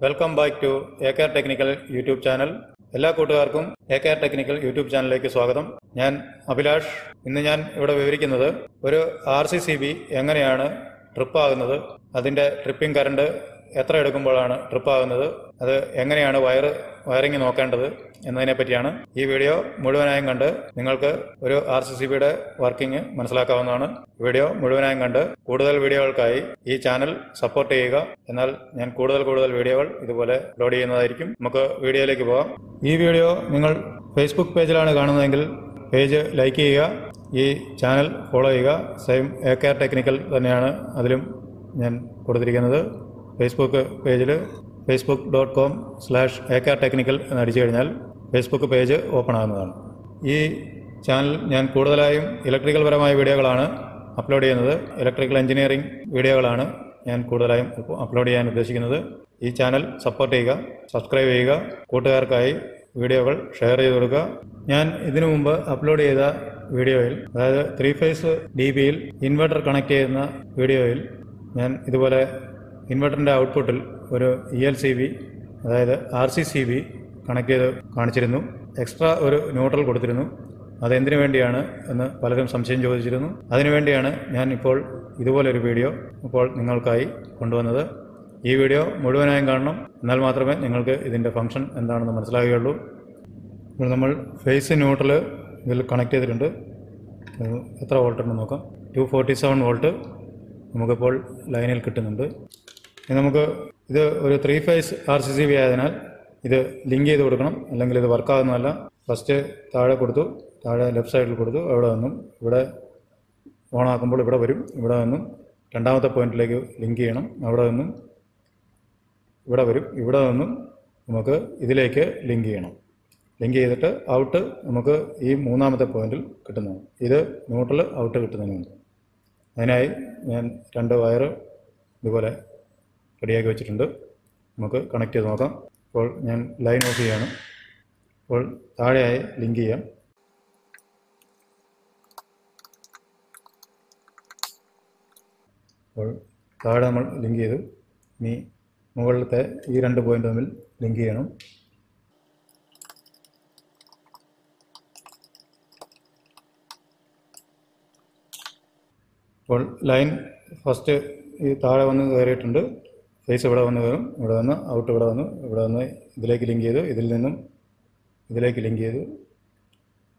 Welcome back to akrtechnical YouTube channel. എല്ലാ കൂട്ടുകാർക്കും akrtechnical YouTube ചാനലിലേക്ക് സ്വാഗതം. ഞാൻ അഭിലാഷ്. ഇന്ന് ഞാൻ ഇവിടെ വിവരിക്കുന്നത് ഒരു RCCB എങ്ങനെയാണ് ട്രിപ്പ് ആകുന്നത്, അതിൻ്റെ ട്രിപ്പിംഗ് കറണ്ട് എത്ര എടുക്കുമ്പോഴാണ് ട്രിപ്പ് ആകുന്നത്, അത് എങ്ങനെയാണ് വയറിങ് നോക്കേണ്ടത് എന്നതിനെ പറ്റിയാണ്. ഈ വീഡിയോ മുഴുവനായും കണ്ട് നിങ്ങൾക്ക് ഒരു RCCBയുടെ വർക്കിംഗ് മനസ്സിലാക്കാവുന്നതാണ്. വീഡിയോ മുഴുവനായും കണ്ട് കൂടുതൽ വീഡിയോകൾക്കായി ഈ ചാനൽ സപ്പോർട്ട് ചെയ്യുക. എന്നാൽ ഞാൻ കൂടുതൽ വീഡിയോകൾ ഇതുപോലെ അപ്ലോഡ് ചെയ്യുന്നതായിരിക്കും. നമുക്ക് വീഡിയോയിലേക്ക് പോകാം. ഈ വീഡിയോ നിങ്ങൾ ഫേസ്ബുക്ക് പേജിലാണ് കാണുന്നതെങ്കിൽ പേജ് ലൈക്ക് ചെയ്യുക, ഈ ചാനൽ ഫോളോ ചെയ്യുക. സെയിം akrtechnical തന്നെയാണ് അതിലും ഞാൻ കൊടുത്തിരിക്കുന്നത്. ഫേസ്ബുക്ക് പേജിൽ facebook.com/akrtechnical എന്നടിച്ചു കഴിഞ്ഞാൽ ഫേസ്ബുക്ക് പേജ് ഓപ്പൺ ആകുന്നതാണ്. ഈ ചാനൽ ഞാൻ കൂടുതലായും ഇലക്ട്രിക്കൽ പരമായ വീഡിയോകളാണ് അപ്ലോഡ് ചെയ്യുന്നത്. ഇലക്ട്രിക്കൽ എഞ്ചിനീയറിംഗ് വീഡിയോകളാണ് ഞാൻ കൂടുതലായും അപ്ലോഡ് ചെയ്യാൻ ഉദ്ദേശിക്കുന്നത്. ഈ ചാനൽ സപ്പോർട്ട് ചെയ്യുക, സബ്സ്ക്രൈബ് ചെയ്യുക, കൂട്ടുകാർക്കായി വീഡിയോകൾ ഷെയർ ചെയ്ത് കൊടുക്കുക. ഞാൻ ഇതിനു മുമ്പ് അപ്ലോഡ് ചെയ്ത വീഡിയോയിൽ, അതായത് 3 ഫേസ് DBയിൽ ഇൻവെർട്ടർ കണക്ട് ചെയ്യുന്ന വീഡിയോയിൽ ഞാൻ ഇതുപോലെ ഇൻവെർട്ടറിൻ്റെ ഔട്ട്പുട്ടിൽ ഒരു ELCB, അതായത് RCCB കണക്ട് ചെയ്ത് കാണിച്ചിരുന്നു. എക്സ്ട്രാ ഒരു ന്യൂട്രൽ കൊടുത്തിരുന്നു. അതെന്തിനു വേണ്ടിയാണ് എന്ന് പലരും സംശയം ചോദിച്ചിരുന്നു. അതിനുവേണ്ടിയാണ് ഞാൻ ഇപ്പോൾ ഇതുപോലൊരു വീഡിയോ ഇപ്പോൾ നിങ്ങൾക്കായി കൊണ്ടുവന്നത്. ഈ വീഡിയോ മുഴുവനായും കാണണം, എന്നാൽ മാത്രമേ നിങ്ങൾക്ക് ഇതിൻ്റെ ഫംഗ്ഷൻ എന്താണെന്ന് മനസ്സിലാകുകയുള്ളൂ. ഇപ്പോൾ നമ്മൾ ഫേസ് ന്യൂട്രൽ ഇതിൽ കണക്ട് ചെയ്തിട്ടുണ്ട്. എത്ര വോൾട്ട് ഉണ്ടെന്ന് നോക്കാം. 247 വോൾട്ട് നമുക്കിപ്പോൾ ലൈനിൽ കിട്ടുന്നുണ്ട്. നമുക്ക് ഇത് ഒരു 3 ഫേസ് RCCB ആയതിനാൽ ഇത് ലിങ്ക് ചെയ്ത് കൊടുക്കണം, അല്ലെങ്കിൽ ഇത് വർക്കാകുന്നതല്ല. ഫസ്റ്റ് താഴെ കൊടുത്തു, താഴെ ലെഫ്റ്റ് സൈഡിൽ കൊടുത്തു. അവിടെ നിന്നും ഇവിടെ ഓണാക്കുമ്പോൾ ഇവിടെ വരും. ഇവിടെ നിന്നും രണ്ടാമത്തെ പോയിന്റിലേക്ക് ലിങ്ക് ചെയ്യണം. അവിടെ നിന്നും ഇവിടെ വരും. ഇവിടെ നിന്നും നമുക്ക് ഇതിലേക്ക് ലിങ്ക് ചെയ്യണം. ലിങ്ക് ചെയ്തിട്ട് ഔട്ട് നമുക്ക് ഈ മൂന്നാമത്തെ പോയിന്റിൽ കിട്ടുന്നതാണ്. ഇത് ന്യൂട്രൽ ഔട്ട് കിട്ടുന്നതിനുണ്ട്. അതിനായി ഞാൻ 2 വയർ ഇതുപോലെ റെഡിയാക്കി വെച്ചിട്ടുണ്ട്. നമുക്ക് കണക്ട് ചെയ്ത് നോക്കാം. അപ്പോൾ ഞാൻ ലൈൻ ഓഫ് ചെയ്യാണ്. അപ്പോൾ താഴെയായി ലിങ്ക് ചെയ്യാം. അപ്പോൾ താഴെ നമ്മൾ ലിങ്ക് ചെയ്തു. ഇനി മുകളിലത്തെ ഈ 2 പോയിന്റ് തമ്മിൽ ലിങ്ക് ചെയ്യണം. അപ്പോൾ ലൈൻ ഫസ്റ്റ് ഈ താഴെ വന്ന് കയറിയിട്ടുണ്ട്. ഫേസ് ഇവിടെ വന്ന് കയറും. ഇവിടെ വന്ന് ഔട്ട് ഇവിടെ വന്ന് ഇതിലേക്ക് ലിങ്ക് ചെയ്തു. ഇതിൽ നിന്നും ഇതിലേക്ക് ലിങ്ക് ചെയ്തു.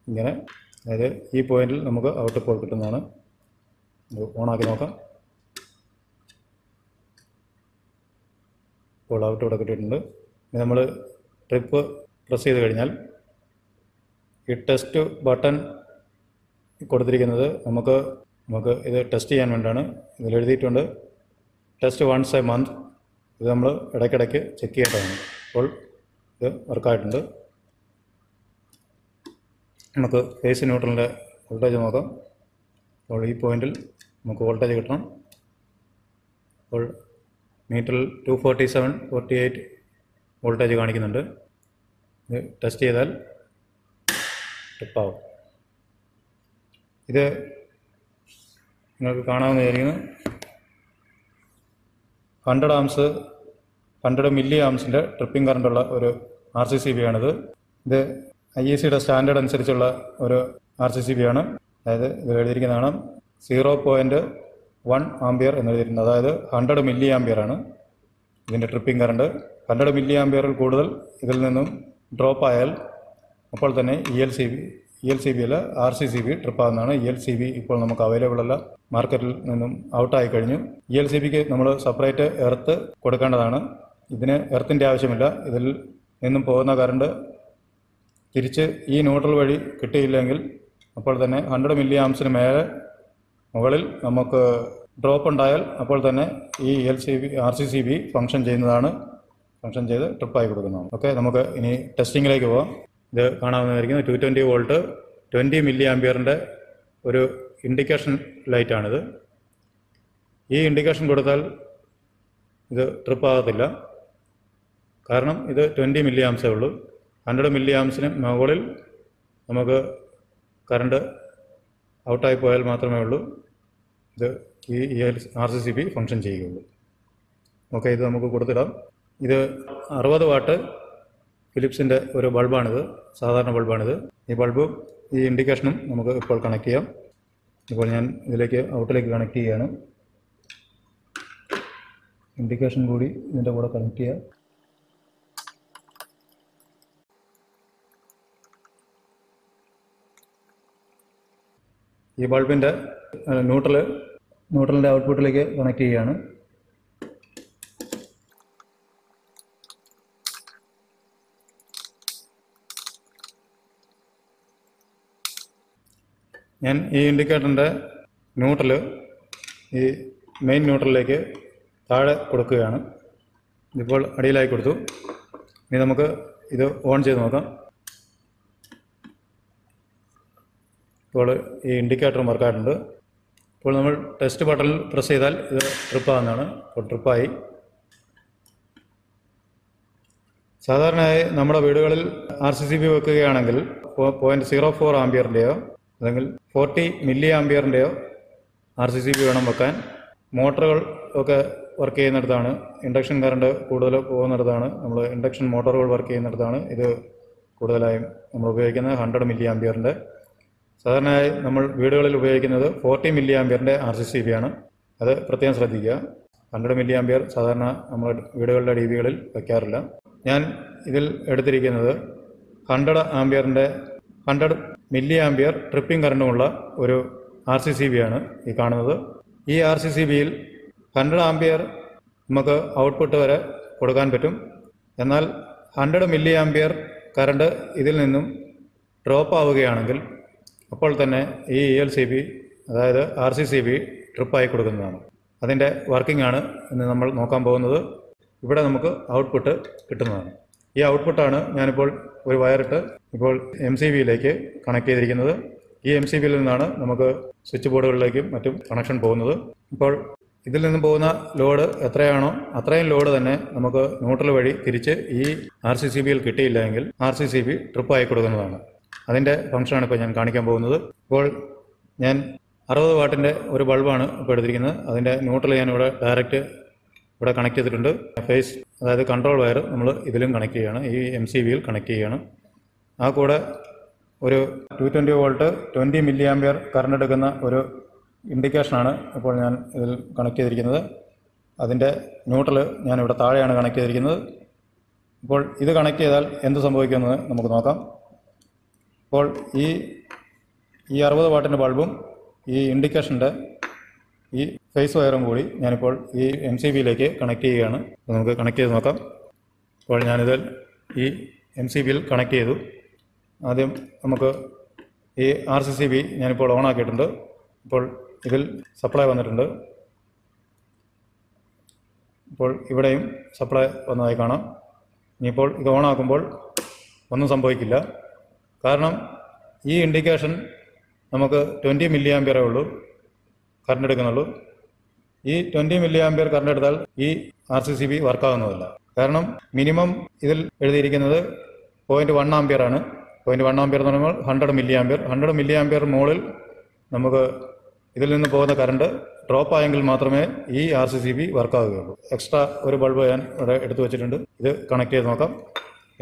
ഇങ്ങനെ, അതായത് ഈ പോയിന്റിൽ നമുക്ക് ഔട്ട് ഇപ്പോൾ കിട്ടുന്നതാണ്. ഓണാക്കി നോക്കാം. ഇപ്പോൾ ഔട്ട് ഇവിടെ കിട്ടിയിട്ടുണ്ട്. ഇനി നമ്മൾ ട്രിപ്പ് പ്രസ് ചെയ്ത് കഴിഞ്ഞാൽ ഈ ടെസ്റ്റ് ബട്ടൺ കൊടുത്തിരിക്കുന്നത് നമുക്ക് ഇത് ടെസ്റ്റ് ചെയ്യാൻ വേണ്ടിയാണ്. ഇതിൽ എഴുതിയിട്ടുണ്ട് ടെസ്റ്റ് വൺസ് എ മന്ത്. ഇത് നമ്മൾ ഇടയ്ക്കിടയ്ക്ക് ചെക്ക് ചെയ്യേണ്ടതാണ്. അപ്പോൾ ഇത് വർക്കായിട്ടുണ്ട്. നമുക്ക് ഫേസ് ന്യൂട്രലിൻ്റെ വോൾട്ടേജ് നോക്കാം. അപ്പോൾ ഈ പോയിന്റിൽ നമുക്ക് വോൾട്ടേജ് കിട്ടണം. അപ്പോൾ മീറ്ററിൽ 247/48 വോൾട്ടേജ് കാണിക്കുന്നുണ്ട്. ഇത് ടെസ്റ്റ് ചെയ്താൽ ട്രിപ്പാവും. ഇത് നിങ്ങൾക്ക് കാണാവുന്നതായിരിക്കുന്നു. 100 മില്ലി ആംസിൻ്റെ ട്രിപ്പിംഗ് കറണ്ടുള്ള ഒരു RCCB ആണിത്. ഇത് IECയുടെ സ്റ്റാൻഡേർഡ് അനുസരിച്ചുള്ള ഒരു RCCB ആണ്. അതായത് ഇത് എഴുതിയിരിക്കുന്നതാണ് 0.1 ആംപിയർ എന്നെഴുതിയിട്ടുണ്ട്. അതായത് 100 മില്ലി ആംപിയർ ആണ് ഇതിൻ്റെ ട്രിപ്പിംഗ് കറണ്ട്. 100 മില്ലി ആംപിയറിൽ കൂടുതൽ ഇതിൽ നിന്നും ഡ്രോപ്പ് ആയാൽ അപ്പോൾ തന്നെ ELCB അല്ല RCCB ട്രിപ്പാകുന്നതാണ്. ELCB ഇപ്പോൾ നമുക്ക് അവൈലബിൾ അല്ല, മാർക്കറ്റിൽ നിന്നും ഔട്ടായി കഴിഞ്ഞു. ELCBക്ക് നമ്മൾ സെപ്പറേറ്റ് എർത്ത് കൊടുക്കേണ്ടതാണ്. ഇതിന് എർത്തിൻ്റെ ആവശ്യമില്ല. ഇതിൽ നിന്നും പോകുന്ന കറണ്ട് തിരിച്ച് ഈ ന്യൂട്രൽ വഴി കിട്ടിയില്ലെങ്കിൽ അപ്പോൾ തന്നെ 100 മില്ലി ആംസിന് മുകളിൽ നമുക്ക് ഡ്രോപ്പ് ഉണ്ടായാൽ അപ്പോൾ തന്നെ ഈ RCCB ഫംഗ്ഷൻ ചെയ്ത് ട്രിപ്പായി കൊടുക്കുന്നതാണ്. ഓക്കെ, നമുക്ക് ഇനി ടെസ്റ്റിങ്ങിലേക്ക് പോകാം. ഇത് കാണാവുന്നതായിരിക്കും. 220 വോൾട്ട് 20 മില്ലി ആംപിയറിൻ്റെ ഒരു ഇൻഡിക്കേഷൻ ലൈറ്റാണിത്. ഈ ഇൻഡിക്കേഷൻ കൊടുത്താൽ ഇത് ട്രിപ്പാകത്തില്ല. കാരണം ഇത് 20 മില്ലി ആംസേ ഉള്ളൂ. 100 മില്ലി ആംസിന് മുകളിൽ നമുക്ക് കറണ്ട് ഔട്ടായി പോയാൽ മാത്രമേ ഉള്ളൂ ഇത് ഈ RCCB ഫംഗ്ഷൻ ചെയ്യുകയുള്ളൂ. ഓക്കെ, ഇത് നമുക്ക് കൊടുത്തിടാം. ഇത് 60 വാട്ട് ഫിലിപ്സിൻ്റെ ഒരു ബൾബാണിത്, സാധാരണ ബൾബാണിത്. ഈ ബൾബും ഈ ഇൻഡിക്കേഷനും നമുക്ക് ഇപ്പോൾ കണക്ട് ചെയ്യാം. ഇപ്പോൾ ഞാൻ ഇതിലേക്ക് ഔട്ടിലേക്ക് കണക്ട് ചെയ്യുകയാണ്. ഇൻഡിക്കേഷൻ കൂടി ഇതിൻ്റെ കൂടെ കണക്ട് ചെയ്യാം. ഈ ബൾബിൻ്റെ ന്യൂട്രലിൻ്റെ ഔട്ട്പുട്ടിലേക്ക് കണക്ട് ചെയ്യുകയാണ്. ഞാൻ ഈ ഇൻഡിക്കേറ്ററിൻ്റെ ന്യൂട്രൽ ഈ മെയിൻ ന്യൂട്രലിലേക്ക് താഴെ കൊടുക്കുകയാണ്. ഇതിപ്പോൾ അടിയിലായി കൊടുത്തു. ഇനി നമുക്ക് ഇത് ഓൺ ചെയ്ത് നോക്കാം. ഇപ്പോൾ ഈ ഇൻഡിക്കേറ്റർ വർക്കായിട്ടുണ്ട്. ഇപ്പോൾ നമ്മൾ ടെസ്റ്റ് ബട്ടണിൽ പ്രസ് ചെയ്താൽ ഇത് ട്രിപ്പാകുന്നതാണ്. ഇപ്പോൾ ട്രിപ്പായി. സാധാരണയായി നമ്മുടെ വീടുകളിൽ RCCB വെക്കുകയാണെങ്കിൽ 0.04 ആംപിയറിൻ്റെയോ അല്ലെങ്കിൽ 40 മില്ലി ആംപിയറിൻ്റെയോ RCCB വേണം വെക്കാൻ. മോട്ടറുകൾ ഒക്കെ വർക്ക് ചെയ്യുന്നിടത്താണ്, ഇൻഡക്ഷൻ കറണ്ട് കൂടുതൽ പോകുന്നിടത്താണ്, നമ്മൾ ഇൻഡക്ഷൻ മോട്ടോറുകൾ വർക്ക് ചെയ്യുന്നിടത്താണ് ഇത് കൂടുതലായും നമ്മൾ ഉപയോഗിക്കുന്നത് 100 മില്ലി ആംപിയറിൻ്റെ. സാധാരണയായി നമ്മൾ വീടുകളിൽ ഉപയോഗിക്കുന്നത് 40 മില്ലി ആംപിയറിൻ്റെ RCCB ആണ്. അത് പ്രത്യേകം ശ്രദ്ധിക്കുക. 100 മില്ലി ആംപിയർ സാധാരണ നമ്മൾ വീടുകളുടെ DBകളിൽ വയ്ക്കാറില്ല. ഞാൻ ഇതിൽ എടുത്തിരിക്കുന്നത് 100 മില്ലി ആംപിയർ ട്രിപ്പിംഗ് കറണ്ടുമുള്ള ഒരു RCCB ആണ് ഈ കാണുന്നത്. ഈ RCCBയിൽ 100 ആംപിയർ നമുക്ക് ഔട്ട്പുട്ട് വരെ കൊടുക്കാൻ പറ്റും. എന്നാൽ 100 മില്ലി ആംപിയർ കറണ്ട് ഇതിൽ നിന്നും ഡ്രോപ്പ് ആവുകയാണെങ്കിൽ അപ്പോൾ തന്നെ ഈ ELCB അതായത് RCCB ട്രിപ്പായി കൊടുക്കുന്നതാണ്. അതിൻ്റെ വർക്കിംഗ് ആണ് ഇന്ന് നമ്മൾ നോക്കാൻ പോകുന്നത്. ഇവിടെ നമുക്ക് ഔട്ട്പുട്ട് കിട്ടുന്നതാണ്. ഈ ഔട്ട്പുട്ടാണ് ഞാനിപ്പോൾ ഒരു വയറിട്ട് ഇപ്പോൾ MCBയിലേക്ക് കണക്ട് ചെയ്തിരിക്കുന്നത്. ഈ MCBയിൽ നിന്നാണ് നമുക്ക് സ്വിച്ച് ബോർഡുകളിലേക്കും മറ്റും കണക്ഷൻ പോകുന്നത്. ഇപ്പോൾ ഇതിൽ നിന്നും പോകുന്ന ലോഡ് എത്രയാണോ അത്രയും ലോഡ് തന്നെ നമുക്ക് ന്യൂട്രൽ വഴി തിരിച്ച് ഈ RCCBയിൽ കിട്ടിയില്ലെങ്കിൽ RCCB ട്രിപ്പായി കൊടുക്കുന്നതാണ്. അതിൻ്റെ ഫംഗ്ഷനാണ് ഇപ്പോൾ ഞാൻ കാണിക്കാൻ പോകുന്നത്. ഇപ്പോൾ ഞാൻ 60 വാട്ടിൻ്റെ ഒരു ബൾബാണ് ഇപ്പോൾ എടുത്തിരിക്കുന്നത്. അതിൻ്റെ ന്യൂട്രൽ ഞാനിവിടെ ഡയറക്റ്റ് ഇവിടെ കണക്ട് ചെയ്തിട്ടുണ്ട്. ഫേസ് അതായത് കൺട്രോൾ വയർ നമ്മൾ ഇതിലും കണക്ട് ചെയ്യുകയാണ്, ഈ MCBയിൽ കണക്ട് ചെയ്യുകയാണ്. ആ കൂടെ ഒരു 220 വോൾട്ട് 20 മില്ലി ആംപിയർ കറണ്ട് എടുക്കുന്ന ഒരു ഇൻഡിക്കേഷനാണ് ഇപ്പോൾ ഞാൻ ഇതിൽ കണക്ട് ചെയ്തിരിക്കുന്നത്. അതിൻ്റെ ന്യൂട്രൽ ഞാനിവിടെ താഴെയാണ് കണക്ട് ചെയ്തിരിക്കുന്നത്. ഇപ്പോൾ ഇത് കണക്ട് ചെയ്താൽ എന്ത് സംഭവിക്കുമെന്ന് നമുക്ക് നോക്കാം. ഇപ്പോൾ ഈ 60 വാട്ടിൻ്റെ ബൾബും ഈ ഇൻഡിക്കേഷൻ്റെ ഈ ഫേസ് വയറും കൂടി ഞാനിപ്പോൾ ഈ MCBയിലേക്ക് കണക്ട് ചെയ്യുകയാണ്. നമുക്ക് കണക്ട് ചെയ്ത് നോക്കാം. ഇപ്പോൾ ഞാനിതിൽ ഈ MCBയിൽ കണക്ട് ചെയ്തു. ആദ്യം നമുക്ക് ഈ RCCB ഞാനിപ്പോൾ ഓണാക്കിയിട്ടുണ്ട്. ഇപ്പോൾ ഇതിൽ സപ്ലൈ വന്നിട്ടുണ്ട്. ഇപ്പോൾ ഇവിടെയും സപ്ലൈ വന്നതായി കാണാം. ഇനിയിപ്പോൾ ഇത് ഓണാക്കുമ്പോൾ ഒന്നും സംഭവിക്കില്ല. കാരണം ഈ ഇൻഡിക്കേഷൻ നമുക്ക് 20 മില്ലി ആംപിയറേ ഉള്ളൂ കറണ്ട് എടുക്കുന്നുള്ളൂ. ഈ 20 മില്ലി ആംപിയർ കറണ്ട് എടുത്താൽ ഈ RCCB വർക്കാകുന്നതല്ല. കാരണം മിനിമം ഇതിൽ എഴുതിയിരിക്കുന്നത് 0.1 ആംപിയർ ആണ്. 0.1 ആംപിയർ എന്ന് പറയുമ്പോൾ 100 മില്ലി ആംപിയർ. 100 മില്ലി ആംപിയർ മുകളിൽ നമുക്ക് ഇതിൽ നിന്ന് പോകുന്ന കറണ്ട് ഡ്രോപ്പ് ആയെങ്കിൽ മാത്രമേ ഈ RCCB വർക്കാവുകയുള്ളൂ. എക്സ്ട്രാ ഒരു ബൾബ് ഞാൻ ഇവിടെ എടുത്തു വെച്ചിട്ടുണ്ട്. ഇത് കണക്ട് ചെയ്ത് നോക്കാം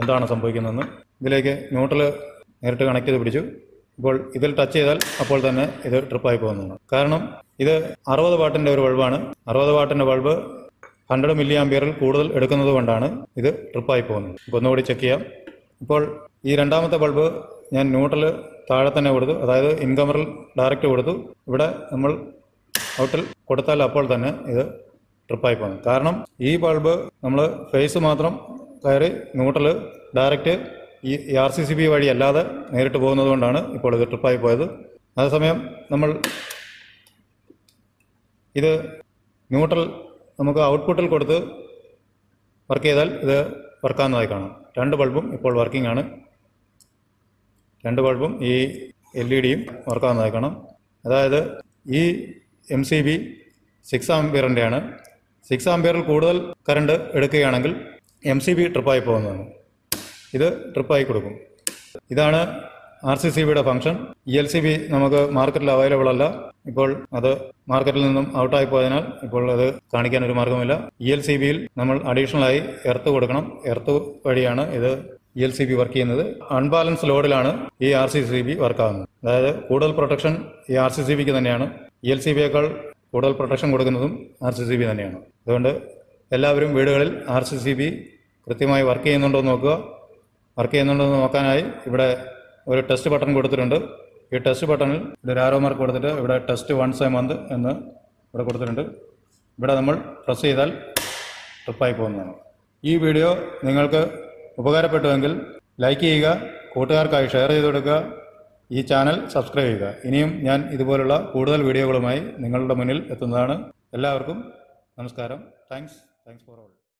എന്താണ് സംഭവിക്കുന്നതെന്ന്. ഇതിലേക്ക് ന്യൂട്രൽ നേരിട്ട് കണക്ട് ചെയ്ത് പിടിച്ചു. ഇപ്പോൾ ഇതിൽ ടച്ച് ചെയ്താൽ അപ്പോൾ തന്നെ ഇത് ട്രിപ്പായി പോകുന്നതാണ്. കാരണം ഇത് 60 വാട്ടിൻ്റെ ഒരു ബൾബാണ്. 60 വാട്ടിൻ്റെ ബൾബ് 100 മില്ലി ആംപിയറിൽ കൂടുതൽ എടുക്കുന്നത് കൊണ്ടാണ് ഇത് ട്രിപ്പായി പോകുന്നത്. ഇപ്പോൾ ഒന്നുകൂടി ചെക്ക് ചെയ്യാം. ഇപ്പോൾ ഈ രണ്ടാമത്തെ ബൾബ് ഞാൻ ന്യൂട്രൽ താഴെ തന്നെ കൊടുത്തു, അതായത് ഇൻകമറിൽ ഡയറക്റ്റ് കൊടുത്തു. ഇവിടെ നമ്മൾ ഔട്ടിൽ കൊടുത്താൽ അപ്പോൾ തന്നെ ഇത് ട്രിപ്പായി പോകുന്നത്. കാരണം ഈ ബൾബ് നമ്മൾ ഫേസ് മാത്രം കയറി ന്യൂട്രൽ ഡയറക്റ്റ് ഈ RCCB വഴി അല്ലാതെ നേരിട്ട് പോകുന്നത് കൊണ്ടാണ് ഇപ്പോൾ ഇത് ട്രിപ്പായി പോയത്. അതേസമയം നമ്മൾ ഇത് ന്യൂട്രൽ നമുക്ക് ഔട്ട്പുട്ടിൽ കൊടുത്ത് വർക്ക് ചെയ്താൽ ഇത് വർക്കാവുന്നതായി കാണാം. രണ്ട് ബൾബും ഇപ്പോൾ വർക്കിംഗ് ആണ്. രണ്ട് ബൾബും ഈ LED-യും വർക്കാവുന്നതായി കാണാം. അതായത് ഈ MCB 6 ആംപിയറിൻ്റെയാണ്. 6 ആംപിയറിൽ കൂടുതൽ കറണ്ട് എടുക്കുകയാണെങ്കിൽ MCB ട്രിപ്പായി പോകുന്നതാണ്. ഇത് ട്രിപ്പായി കൊടുക്കും. ഇതാണ് RCCBയുടെ ഫംഗ്ഷൻ. ELCB നമുക്ക് മാർക്കറ്റിൽ അവൈലബിൾ അല്ല. ഇപ്പോൾ അത് മാർക്കറ്റിൽ നിന്നും ഔട്ടായി പോയതിനാൽ ഇപ്പോൾ അത് കാണിക്കാൻ ഒരു മാർഗമില്ല. ELCBയിൽ നമ്മൾ അഡീഷണലായി എർത്ത് കൊടുക്കണം. എർത്ത് വഴിയാണ് ഇത് ELCB വർക്ക് ചെയ്യുന്നത്. അൺബാലൻസ് ലോഡിലാണ് ഈ RCCB വർക്കാകുന്നത്. അതായത് കൂടുതൽ പ്രൊട്ടക്ഷൻ ഈ RCCBക്ക് തന്നെയാണ്. ELCBയേക്കാൾ കൂടുതൽ പ്രൊട്ടക്ഷൻ കൊടുക്കുന്നതും RCCB തന്നെയാണ്. അതുകൊണ്ട് എല്ലാവരും വീടുകളിൽ RCCB കൃത്യമായി വർക്ക് ചെയ്യുന്നുണ്ടോ എന്ന് നോക്കുക. വർക്ക് ചെയ്യുന്നുണ്ടോ എന്ന് നോക്കാനായി ഇവിടെ ഒരു ടെസ്റ്റ് ബട്ടൺ കൊടുത്തിട്ടുണ്ട്. ഈ ടെസ്റ്റ് ബട്ടണിൽ ഒരു ആരോ മാർക്ക് കൊടുത്തിട്ട് ഇവിടെ ടെസ്റ്റ് വൺസ് എ മന്ത് എന്ന് ഇവിടെ കൊടുത്തിട്ടുണ്ട്. ഇവിടെ നമ്മൾ പ്രസ് ചെയ്താൽ ട്രിപ്പായി പോകുന്നതാണ്. ഈ വീഡിയോ നിങ്ങൾക്ക് ഉപകാരപ്പെട്ടുവെങ്കിൽ ലൈക്ക് ചെയ്യുക, കൂട്ടുകാർക്കായി ഷെയർ ചെയ്ത് കൊടുക്കുക, ഈ ചാനൽ സബ്സ്ക്രൈബ് ചെയ്യുക. ഇനിയും ഞാൻ ഇതുപോലുള്ള കൂടുതൽ വീഡിയോകളുമായി നിങ്ങളുടെ മുന്നിൽ എത്തുന്നതാണ്. എല്ലാവർക്കും നമസ്കാരം. Thanks for all.